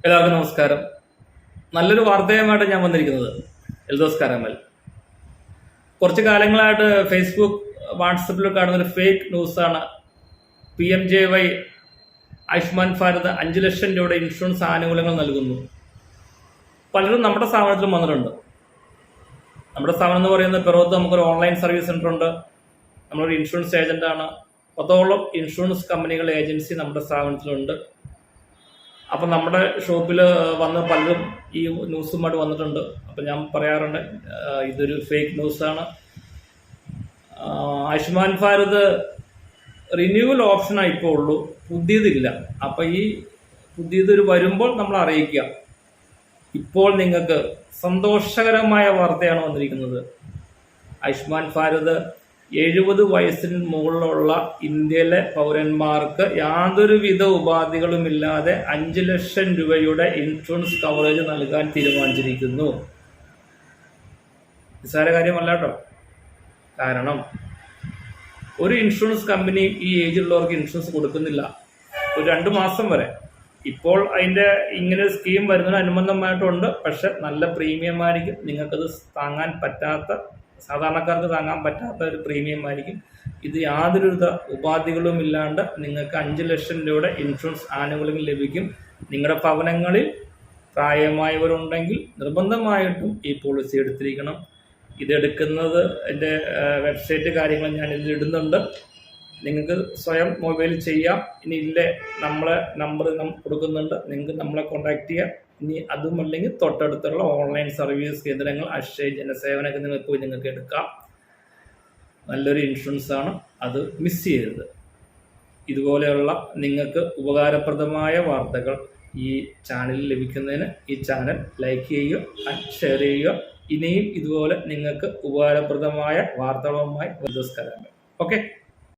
എല്ലാവർക്കും നമസ്കാരം. നല്ലൊരു വാർത്തയുമായിട്ട് ഞാൻ വന്നിരിക്കുന്നത് എൽദോസ് കാരമൽ. കുറച്ച് കാലങ്ങളായിട്ട് ഫേസ്ബുക്ക്, വാട്സപ്പിൽ കാണുന്ന ഒരു ഫേക്ക് ന്യൂസാണ്. PMJY ആയുഷ്മാൻ ഭാരത് 5 ലക്ഷം രൂപയുടെ ഇൻഷുറൻസ് ആനുകൂല്യങ്ങൾ നൽകുന്നു. പലരും നമ്മുടെ സ്ഥാപനത്തിലും വന്നിട്ടുണ്ട്. നമ്മുടെ സ്ഥാപനം എന്ന് പറയുന്നത് പിറവത്ത് നമുക്കൊരു ഓൺലൈൻ സർവീസ് സെൻ്റർ ഉണ്ട്. നമ്മളൊരു ഇൻഷുറൻസ് ഏജൻ്റാണ്. 10ഓളം ഇൻഷുറൻസ് കമ്പനികളുടെ ഏജൻസി നമ്മുടെ സ്ഥാപനത്തിലുണ്ട്. അപ്പം നമ്മുടെ ഷോപ്പിൽ വന്ന് പലരും ഈ ന്യൂസുമായിട്ട് വന്നിട്ടുണ്ട്. അപ്പം ഞാൻ പറയാറുണ്ട്, ഇതൊരു ഫേക്ക് ന്യൂസാണ്. ആയുഷ്മാൻ ഭാരത് റിന്യൂവൽ ഓപ്ഷനാണ് ഇപ്പോൾ ഉള്ളൂ, പുതിയതില്ല. അപ്പം ഈ പുതിയതൊരു വരുമ്പോൾ നമ്മൾ അറിയിക്കുക. ഇപ്പോൾ നിങ്ങൾക്ക് സന്തോഷകരമായ വാർത്തയാണ് വന്നിരിക്കുന്നത്. ആയുഷ്മാൻ ഭാരത് 70 വയസ്സിന് മുകളിലുള്ള ഇന്ത്യയിലെ പൗരന്മാർക്ക് യാതൊരുവിധ ഉപാധികളുമില്ലാതെ 5 ലക്ഷം രൂപയുടെ ഇൻഷുറൻസ് കവറേജ് നൽകാൻ തീരുമാനിച്ചിരിക്കുന്നു. നിസ്സാര കാര്യമല്ല കേട്ടോ. കാരണം ഒരു ഇൻഷുറൻസ് കമ്പനി ഈ ഏജിലുള്ളവർക്ക് ഇൻഷുറൻസ് കൊടുക്കുന്നില്ല, ഒരു 2 മാസം വരെ. ഇപ്പോൾ അതിൻ്റെ ഇങ്ങനെ സ്കീം വരുന്നതിന് അനുബന്ധമായിട്ടുണ്ട്. പക്ഷെ നല്ല പ്രീമിയം ആയിരിക്കും. നിങ്ങൾക്കത് താങ്ങാൻ പറ്റാത്ത, സാധാരണക്കാർക്ക് താങ്ങാൻ പറ്റാത്ത ഒരു പ്രീമിയം ആയിരിക്കും. ഇത് യാതൊരുവിധ ഉപാധികളും ഇല്ലാണ്ട് നിങ്ങൾക്ക് 5 ലക്ഷം രൂപയുടെ ഇൻഷുറൻസ് ആനുകൂല്യങ്ങൾ ലഭിക്കും. നിങ്ങളുടെ ഭവനങ്ങളിൽ പ്രായമായവരുണ്ടെങ്കിൽ നിർബന്ധമായിട്ടും ഈ പോളിസി എടുത്തിരിക്കണം. ഇതെടുക്കുന്നത് എൻ്റെ വെബ്സൈറ്റ് കാര്യങ്ങൾ ഞാൻ ഇതിൽ ഇടുന്നുണ്ട്. നിങ്ങൾക്ക് സ്വയം മൊബൈൽ ചെയ്യാം. ഇനി ഇല്ലേ, നമ്മളെ നമ്പർ കൊടുക്കുന്നുണ്ട്, നിങ്ങൾക്ക് നമ്മളെ കോൺടാക്ട് ചെയ്യാം. ഇനി അതുമല്ലെങ്കിൽ തൊട്ടടുത്തുള്ള ഓൺലൈൻ സർവീസ് കേന്ദ്രങ്ങൾ, അക്ഷയ, ജനസേവനമൊക്കെ നിങ്ങൾക്ക് എടുക്കാം. നല്ലൊരു ഇൻഷുറൻസ് ആണ്, അത് മിസ് ചെയ്യരുത്. ഇതുപോലെയുള്ള നിങ്ങൾക്ക് ഉപകാരപ്രദമായ വാർത്തകൾ ഈ ചാനലിൽ ലഭിക്കുന്നതിന് ഈ ചാനൽ ലൈക്ക് ചെയ്യുക, ഷെയർ ചെയ്യുക. ഇനിയും ഇതുപോലെ നിങ്ങൾക്ക് ഉപകാരപ്രദമായ വാർത്തകളുമായി നമസ്കാരം. ഓക്കെ.